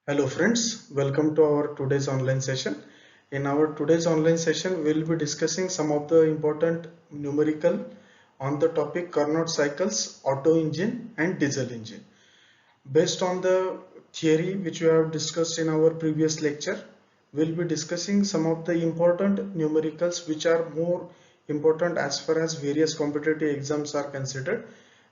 Hello friends, welcome to our today's online session. In our today's online session, we'll be discussing some of the important numerical on the topic Carnot cycles, auto engine and diesel engine. Based on the theory which we have discussed in our previous lecture, we'll be discussing some of the important numericals which are more important as far as various competitive exams are considered,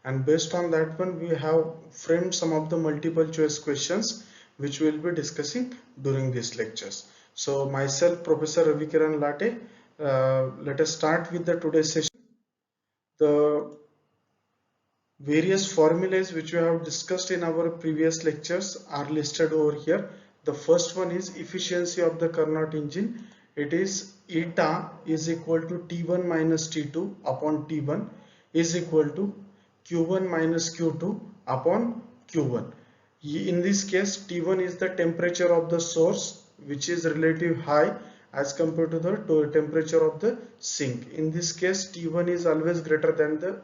and based on that one we have framed some of the multiple choice questions which we will be discussing during these lectures. So myself, Professor Ravikiran Late, let us start with the today's session. The various formulas which we have discussed in our previous lectures are listed over here. The first one is efficiency of the Carnot engine. It is eta is equal to T1 minus T2 upon T1 is equal to Q1 minus Q2 upon Q1. In this case, T1 is the temperature of the source, which is relatively high as compared to the temperature of the sink. In this case, T1 is always greater than the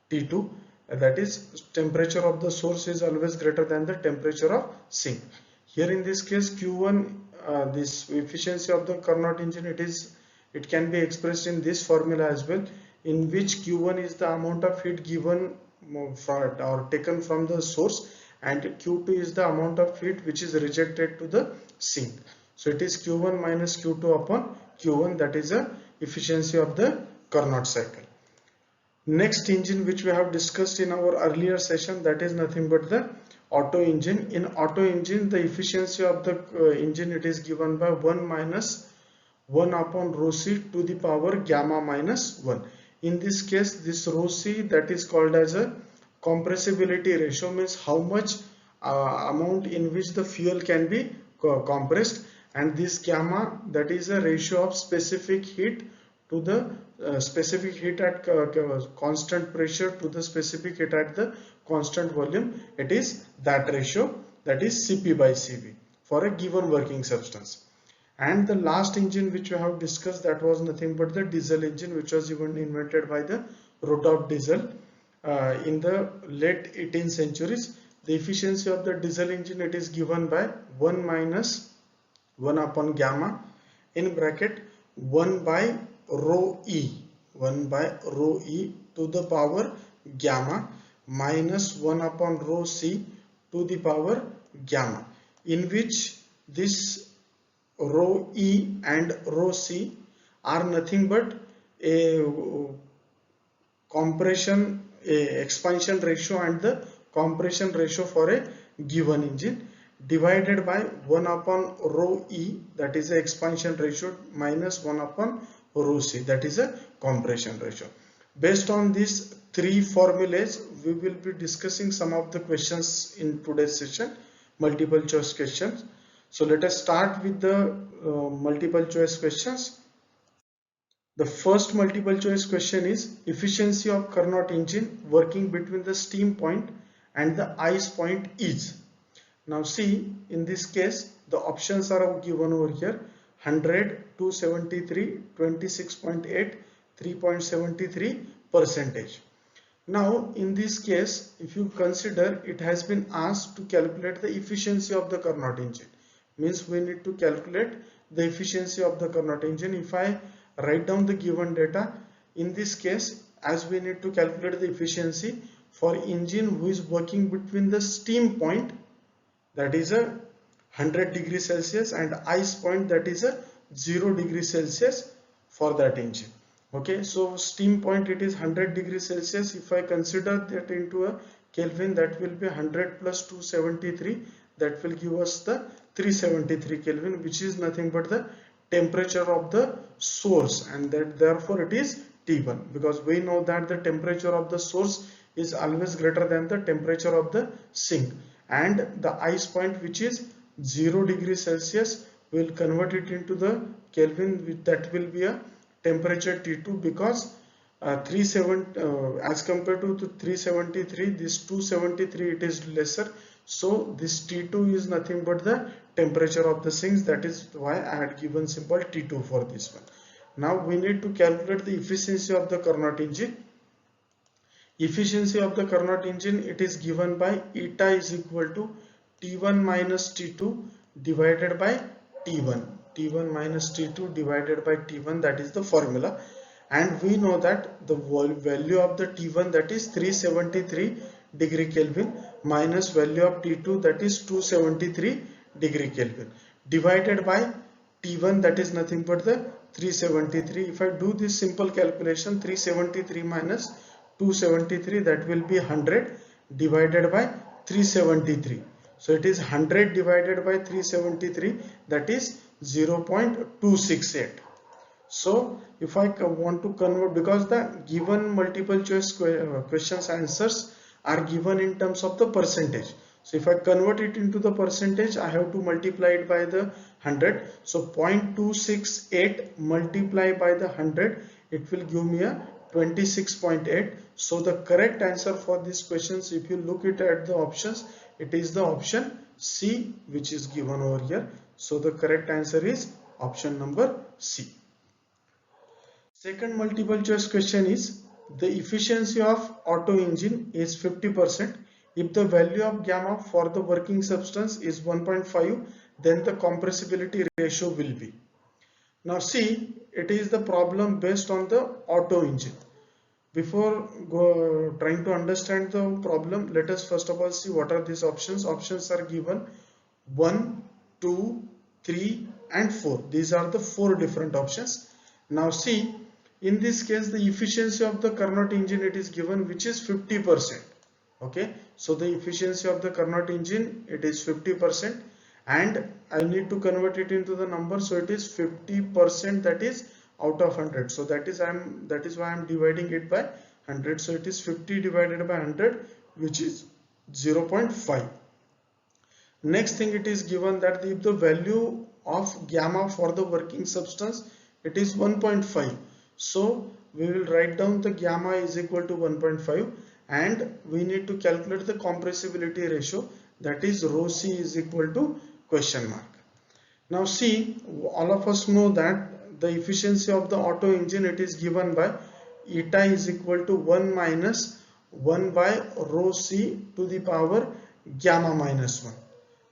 T2, that is temperature of the source is always greater than the temperature of sink. Here in this case Q1, this efficiency of the Carnot engine, it can be expressed in this formula as well, in which Q1 is the amount of heat given or taken from the source, and Q2 is the amount of heat which is rejected to the sink. So it is Q1 minus Q2 upon Q1, that is the efficiency of the Carnot cycle. Next engine which we have discussed in our earlier session, that is nothing but the auto engine. In auto engine, the efficiency of the engine, it is given by 1 minus 1 upon rho c to the power gamma minus 1. In this case, this rho c, that is called as a compressibility ratio, means how much amount in which the fuel can be compressed, and this gamma, that is a ratio of specific heat to the specific heat at constant pressure to the specific heat at the constant volume. It is that ratio, that is Cp by Cv for a given working substance. And the last engine which we have discussed, that was nothing but the diesel engine, which was even invented by the Rudolf Diesel in the late 18th centuries. The efficiency of the diesel engine, it is given by 1 minus 1 upon gamma in bracket 1 by rho e, 1 by rho e to the power gamma minus 1 upon rho c to the power gamma, in which this rho e and rho c are nothing but a expansion ratio and the compression ratio for a given engine, divided by 1 upon rho e, that is a expansion ratio, minus 1 upon rho c, that is a compression ratio. Based on these three formulas, we will be discussing some of the questions in today's session, multiple choice questions. So let us start with the multiple choice questions. The first multiple choice question is efficiency of Carnot engine working between the steam point and the ice point is. Now see, in this case the options are given over here: 100, 273, 26.8, 3.73 percentage. Now in this case, if you consider, it has been asked to calculate the efficiency of the Carnot engine, means we need to calculate the efficiency of the Carnot engine. If I write down the given data, in this case, as we need to calculate the efficiency for engine who is working between the steam point, that is a 100 degrees Celsius, and ice point, that is a 0 degrees Celsius for that engine. Okay, so steam point, it is 100 degrees Celsius. If I consider that into a Kelvin, that will be 100 plus 273, that will give us the 373 Kelvin, which is nothing but the temperature of the source, and that therefore it is T1, because we know that the temperature of the source is always greater than the temperature of the sink, and the ice point, which is 0 degrees Celsius, will convert it into the Kelvin, that will be a temperature T2, because 370 as compared to 373, this 273, it is lesser, so this T2 is nothing but the temperature of the sinks. That is why I had given symbol T2 for this one. Now we need to calculate the efficiency of the Carnot engine. Efficiency of the Carnot engine, it is given by eta is equal to T1 minus T2 divided by T1. T1 minus T2 divided by T1, that is the formula. And we know that the value of the T1, that is 373 degree Kelvin, minus value of T2, that is 273 degree Kelvin, divided by T1, that is nothing but the 373. If I do this simple calculation, 373 minus 273, that will be 100 divided by 373. So it is 100 divided by 373, that is 0.268. So if I want to convert, because the given multiple choice questions answers are given in terms of the percentage. So if I convert it into the percentage, I have to multiply it by the 100. So 0.268 multiplied by the 100, it will give me a 26.8. So the correct answer for these questions, if you look at the options, it is the option C, which is given over here. So the correct answer is option number C. Second multiple choice question is, the efficiency of auto engine is 50%. If the value of gamma for the working substance is 1.5, then the compressibility ratio will be. Now see, it is the problem based on the auto engine. Before trying to understand the problem, let us first of all see what are these options. Options are given 1, 2, 3 and 4. These are the 4 different options. Now see, in this case the efficiency of the Carnot engine, it is given, which is 50%. Okay, so the efficiency of the Carnot engine, it is 50%, and I need to convert it into the number. So it is 50%, that is out of 100. So that is why I am dividing it by 100. So it is 50 divided by 100, which is 0.5. Next thing, it is given that if the value of gamma for the working substance, it is 1.5. So we will write down the gamma is equal to 1.5, and we need to calculate the compressibility ratio, that is rho C is equal to question mark. Now see, all of us know that the efficiency of the auto engine, it is given by eta is equal to 1 minus 1 by rho C to the power gamma minus 1.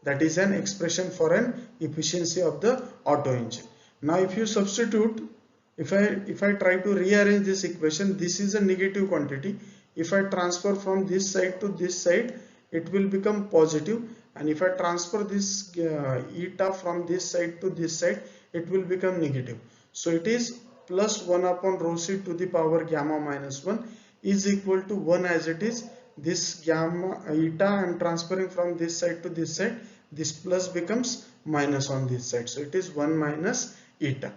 That is an expression for an efficiency of the auto engine. Now if you substitute, if I try to rearrange this equation, this is a negative quantity. If I transfer from this side to this side, it will become positive, and if I transfer this eta from this side to this side, it will become negative. So it is plus 1 upon rho C to the power gamma minus 1 is equal to 1 as it is. This gamma eta I am transferring from this side to this side, this plus becomes minus on this side. So it is 1 minus eta.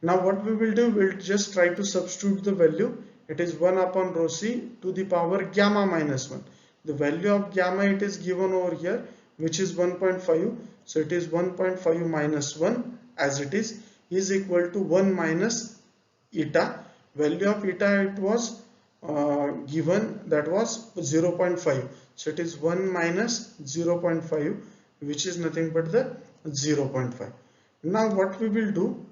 Now what we will do, we will just try to substitute the value. It is 1 upon rho C to the power gamma minus 1. The value of gamma, it is given over here, which is 1.5. So it is 1.5 minus 1 as it is equal to 1 minus eta. Value of eta, it was given, that was 0.5. So it is 1 minus 0.5, which is nothing but the 0.5. Now what we will do,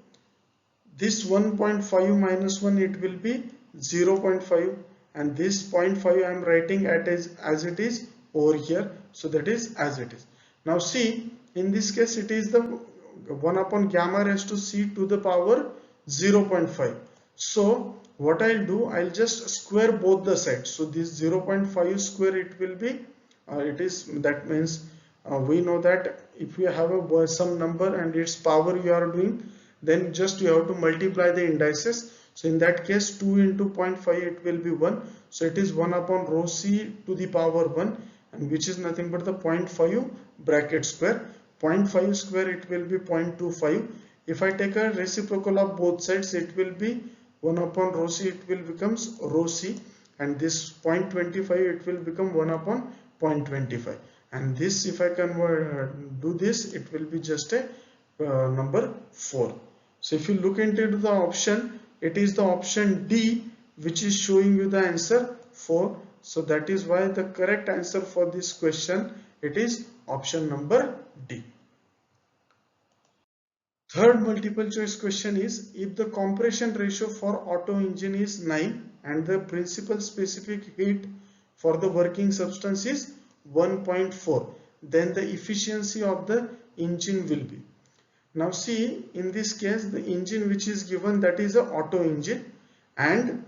this 1.5 minus 1, it will be 0.5, and this 0.5 I am writing as it is over here. So that is as it is. Now see, in this case it is the 1 upon gamma raised to C to the power 0.5. So what I'll do, I'll just square both the sides. So this 0.5 square, it will be that means we know that if you have some number and its power you are doing, then just you have to multiply the indices. So in that case 2 into 0.5, it will be 1. So it is 1 upon rho C to the power 1, and which is nothing but the 0.5 bracket square. 0.5 square, it will be 0.25. If I take a reciprocal of both sides, it will be 1 upon rho C, it will becomes rho C, and this 0.25, it will become 1 upon 0.25. And this, if I do this, it will be just a number 4. So if you look into the option, it is the option D which is showing you the answer 4. So that is why the correct answer for this question, it is option number D. Third multiple choice question is, if the compression ratio for auto engine is 9 and the principal specific heat for the working substance is 1.4, then the efficiency of the engine will be. Now see, in this case the engine which is given, that is a Otto engine, and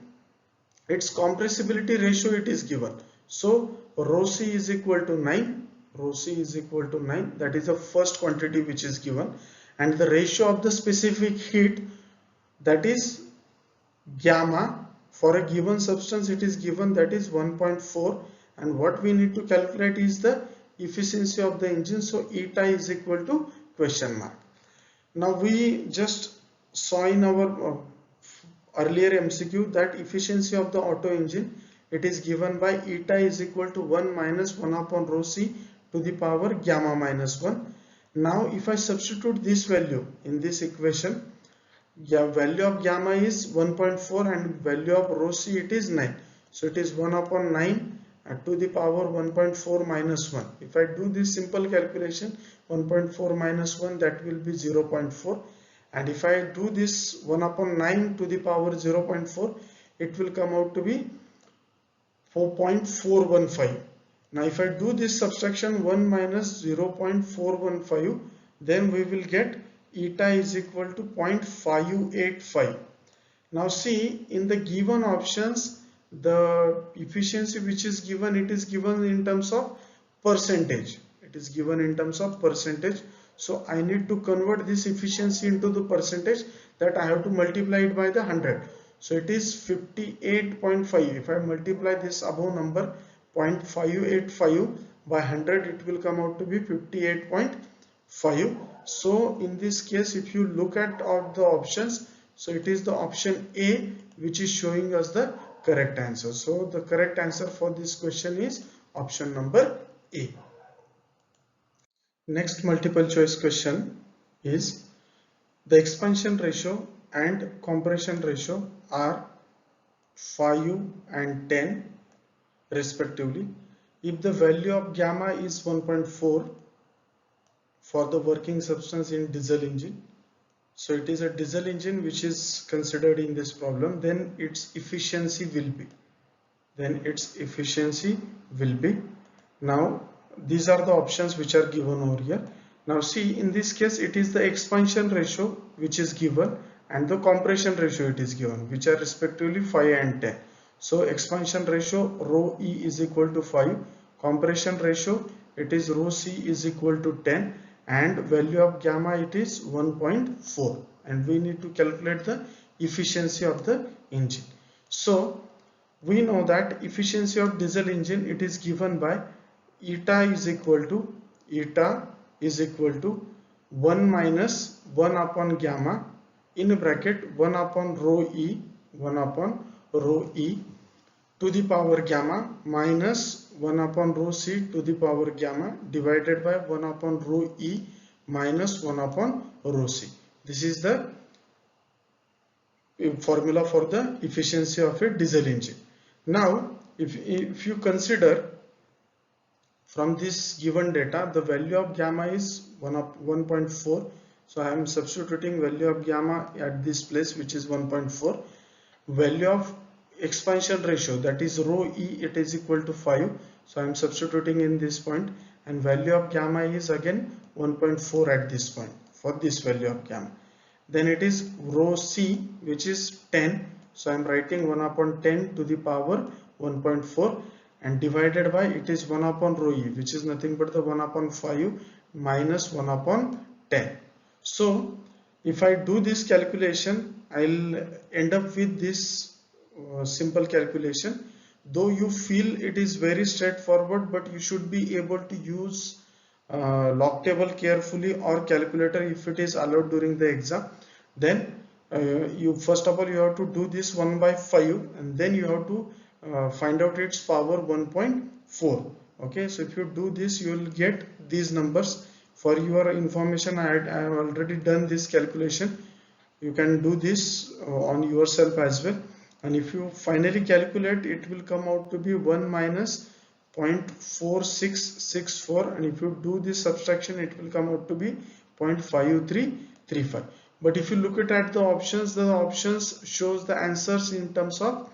its compressibility ratio it is given. So rho c is equal to 9, rho c is equal to 9, that is the first quantity which is given, and the ratio of the specific heat, that is gamma, for a given substance it is given, that is 1.4, and what we need to calculate is the efficiency of the engine. So eta is equal to question mark. Now we just saw in our earlier MCQ that efficiency of the Otto engine, it is given by eta is equal to 1 minus 1 upon rho c to the power gamma minus 1. Now if I substitute this value in this equation, value of gamma is 1.4 and value of rho c it is 9. So it is 1 upon 9 to the power 1.4 minus 1. If I do this simple calculation, 1.4 minus 1, that will be 0.4. And if I do this 1 upon 9 to the power 0.4, it will come out to be 4.415. Now if I do this subtraction, 1 minus 0.415, then we will get eta is equal to 0.585. Now see, in the given options, the efficiency which is given, it is given in terms of percentage. It is given in terms of percentage. So I need to convert this efficiency into the percentage, that I have to multiply it by the 100. So it is 58.5. If I multiply this above number 0.585 by 100, it will come out to be 58.5. So in this case, if you look at all the options, so it is the option A which is showing us the correct answer. So the correct answer for this question is option number A. Next multiple choice question is, the expansion ratio and compression ratio are 5 and 10 respectively. If the value of gamma is 1.4 for the working substance in diesel engine, so it is a diesel engine which is considered in this problem, then its efficiency will be, now these are the options which are given over here. Now see, in this case it is the expansion ratio which is given and the compression ratio it is given, which are respectively 5 and 10. So expansion ratio rho e is equal to 5, compression ratio it is rho c is equal to 10, and value of gamma it is 1.4, and we need to calculate the efficiency of the engine. So we know that efficiency of diesel engine, it is given by eta is equal to 1 minus 1 upon gamma in bracket 1 upon rho e to the power gamma minus 1 upon rho c to the power gamma divided by 1 upon rho e minus 1 upon rho c. This is the formula for the efficiency of a diesel engine. Now if you consider from this given data, the value of gamma is 1.4. So I am substituting value of gamma at this place, which is 1.4. Value of expansion ratio, that is rho e, it is equal to 5. So I am substituting in this point, and value of gamma is again 1.4 at this point for this value of gamma. Then it is rho c, which is 10. So I am writing 1 upon 10 to the power 1.4, and divided by, it is 1 upon rho e, which is nothing but the 1 upon 5 minus 1 upon 10. So if I do this calculation, I'll end up with this simple calculation. Though you feel it is very straightforward, but you should be able to use log table carefully or calculator if it is allowed during the exam. Then you first of all you have to do this 1 by 5, and then you have to find out its power 1.4. okay, so if you do this, you will get these numbers. For your information, I have already done this calculation. You can do this on yourself as well, and if you finally calculate, it will come out to be 1 minus 0.4664, and if you do this subtraction, it will come out to be 0.5335. But if you look at the options shows the answers in terms of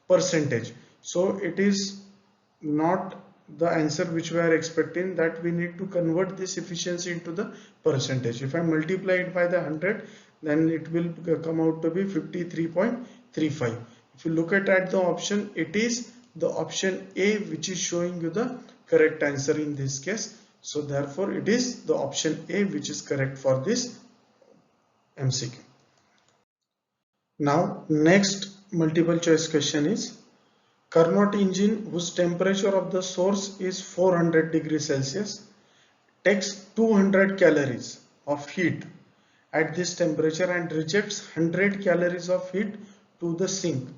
percentage, so it is not the answer which we are expecting, that we need to convert this efficiency into the percentage. If I multiply it by the 100, then it will come out to be 53.35. If you look at the option, it is the option A which is showing you the correct answer in this case. So therefore it is the option A which is correct for this MCQ. Now next multiple choice question is, Carnot engine whose temperature of the source is 400 degrees Celsius takes 200 calories of heat at this temperature and rejects 100 calories of heat to the sink.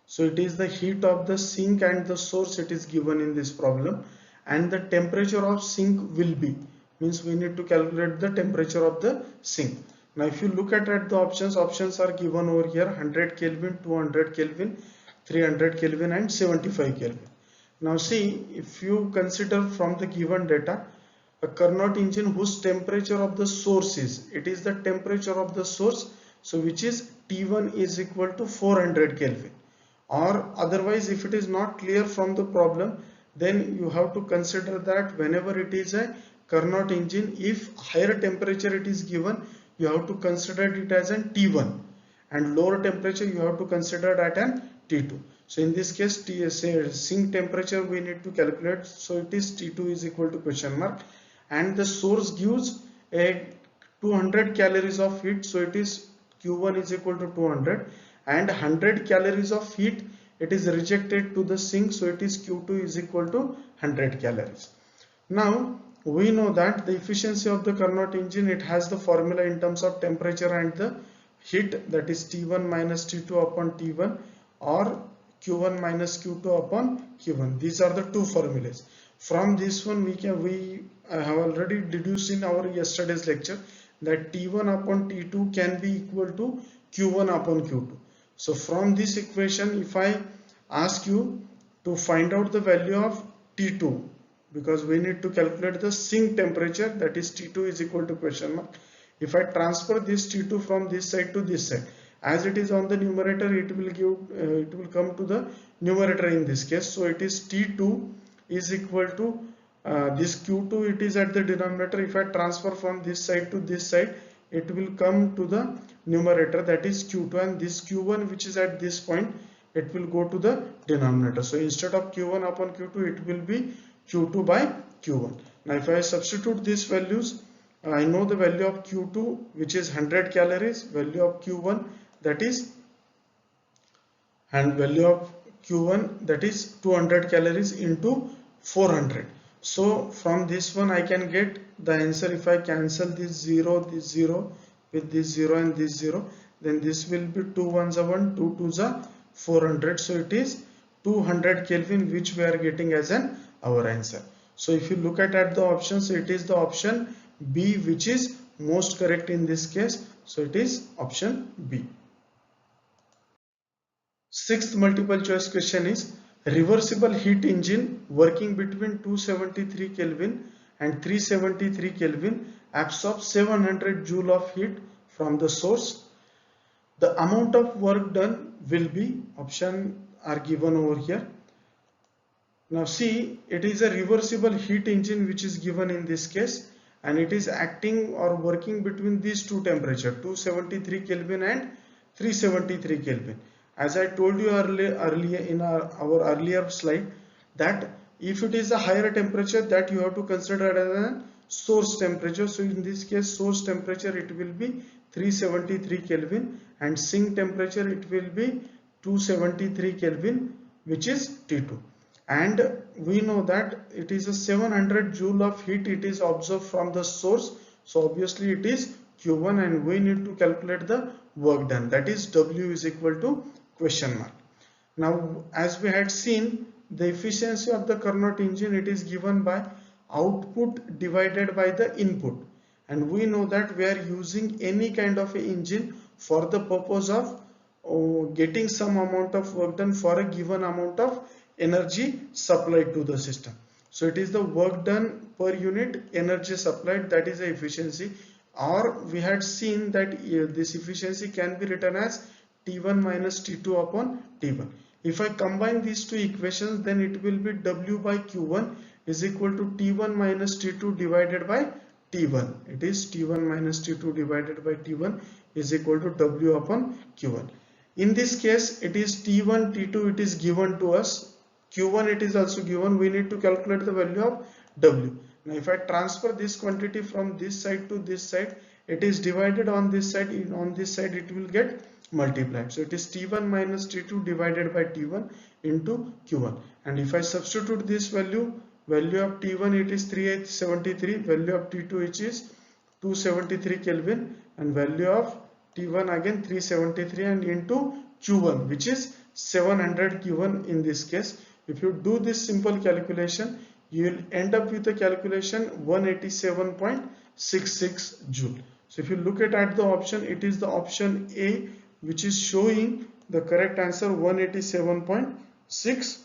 So it is the heat of the sink and the source it is given in this problem, and the temperature of sink will be, means we need to calculate the temperature of the sink. Now if you look at the options are given over here: 100 Kelvin, 200 Kelvin, 300 Kelvin and 75 Kelvin. Now see, if you consider from the given data, a Carnot engine whose temperature of the source is, it is the temperature of the source, so which is T1 is equal to 400 Kelvin. Or otherwise, if it is not clear from the problem, then you have to consider that whenever it is a Carnot engine, if higher temperature it is given, you have to consider it as an T1, and lower temperature you have to consider that an T2. So in this case, sink temperature we need to calculate, so it is T2 is equal to question mark, and the source gives a 200 calories of heat, so it is Q1 is equal to 200, and 100 calories of heat it is rejected to the sink, so it is Q2 is equal to 100 calories. Now we know that the efficiency of the Carnot engine, it has the formula in terms of temperature and the heat, that is T1 minus T2 upon T1 or Q1 minus Q2 upon Q1. These are the two formulas. From this one we have already deduced in our yesterday's lecture that T1 upon T2 can be equal to Q1 upon Q2. So from this equation, if I ask you to find out the value of T2, because we need to calculate the sink temperature, that is T2 is equal to question mark. If I transfer this T2 from this side to this side, as it is on the numerator, it will come to the numerator in this case. So it is T2 is equal to this Q2, it is at the denominator. If I transfer from this side to this side, it will come to the numerator, that is Q2, and this Q1 which is at this point, it will go to the denominator. So instead of Q1 upon Q2, it will be Q2 by Q1. Now if I substitute these values, I know the value of Q2 which is 100 calories, value of Q1 that is, and value of Q1 that is 200 calories into 400. So from this one I can get the answer. If I cancel this 0 with this 0 and this 0, then this will be 2 ones are 1, 2 twos are 400. So it is 200 Kelvin which we are getting as our answer. So if you look at the options, it is the option B which is most correct in this case. So it is option B. Sixth multiple choice question is, reversible heat engine working between 273 Kelvin and 373 Kelvin absorbs 700 joule of heat from the source. The amount of work done will be, option are given over here. Now see, it is a reversible heat engine which is given in this case, and it is acting or working between these two temperatures, 273 Kelvin and 373 Kelvin. As I told you earlier in our earlier slide, that if it is a higher temperature, that you have to consider as a source temperature. So in this case, source temperature it will be 373 Kelvin, and sink temperature it will be 273 Kelvin, which is T2. And we know that it is a 700 joule of heat it is absorbed from the source, so obviously it is Q1, and we need to calculate the work done, that is W is equal to question mark. Now as we had seen, the efficiency of the Carnot engine, it is given by output divided by the input, and we know that we are using any kind of a engine for the purpose of getting some amount of work done for a given amount of energy supplied to the system. So it is the work done per unit energy supplied, that is the efficiency. Or we had seen that this efficiency can be written as T1 minus T2 upon T1. If I combine these two equations, then it will be W by Q1 is equal to T1 minus T2 divided by T1. It is T1 minus T2 divided by T1 is equal to W upon Q1. In this case, it is T1, T2, it is given to us. Q1 it is also given. We need to calculate the value of W. Now if I transfer this quantity from this side to this side, it is divided on this side. On this side it will get multiplied. So it is T1 minus T2 divided by T1 into Q1. And if I substitute this value of T1 it is 373, value of T2 which is 273 Kelvin, and value of T1 again 373, and into Q1 which is 700 Q1 in this case. If you do this simple calculation, you will end up with a calculation 187.66 joule. So if you look at the option, it is the option A which is showing the correct answer 187.6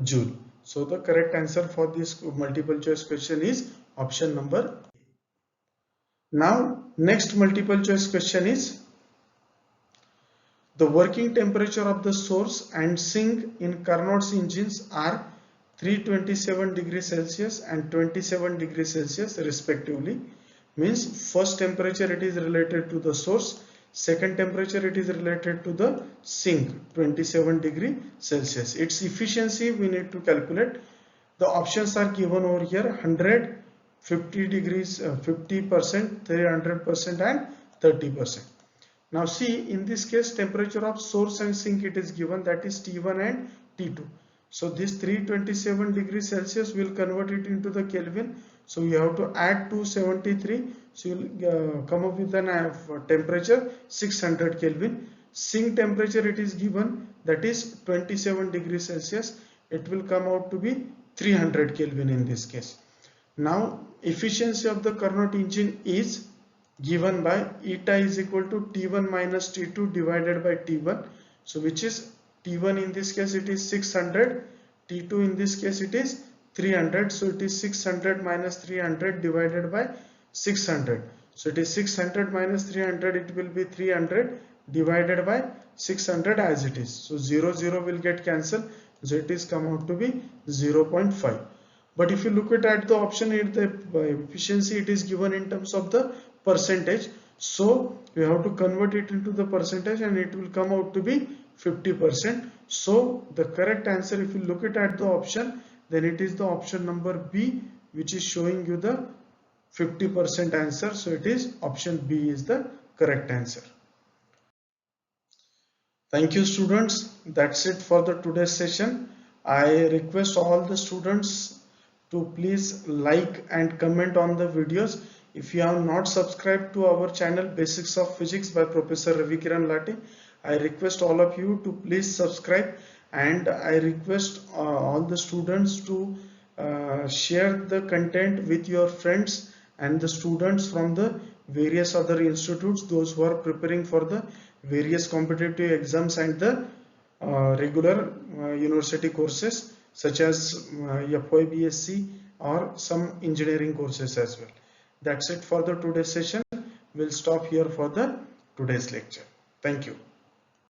joule. So the correct answer for this multiple choice question is option number A. Now next multiple choice question is, the working temperature of the source and sink in Carnot's engines are 327 degrees Celsius and 27 degrees Celsius respectively. Means first temperature it is related to the source, second temperature it is related to the sink, 27 degree Celsius. Its efficiency we need to calculate. The options are given over here: 100, 50 degrees, 50%, 300% and 30%. Now see, in this case temperature of source and sink it is given, that is T1 and T2. So this 327 degrees Celsius will convert it into the Kelvin. So you have to add 273. So you will come up with an temperature 600 Kelvin. Sink temperature it is given, that is 27 degrees Celsius. It will come out to be 300 Kelvin in this case. Now efficiency of the Carnot engine is given by eta is equal to T1 minus T2 divided by T1. So which is T1 in this case it is 600, T2 in this case it is 300. So it is 600 minus 300 divided by 600. So it is 600 minus 300, it will be 300 divided by 600 as it is. So 0 0 will get cancelled. So it is come out to be 0.5. But if you look at the option, the efficiency it is given in terms of the percentage. So you have to convert it into the percentage and it will come out to be 50%. So the correct answer, if you look at the option, then it is the option number B which is showing you the 50% answer. So it is option B is the correct answer. Thank you students. That's it for the today's session. I request all the students to please like and comment on the videos. If you have not subscribed to our channel Basics of Physics by Professor Ravi Kiran Lati, I request all of you to please subscribe, and I request all the students to share the content with your friends and the students from the various other institutes, those who are preparing for the various competitive exams and the regular university courses such as FYBSc or some engineering courses as well. That's it for the today's session. We'll stop here for the today's lecture. Thank you.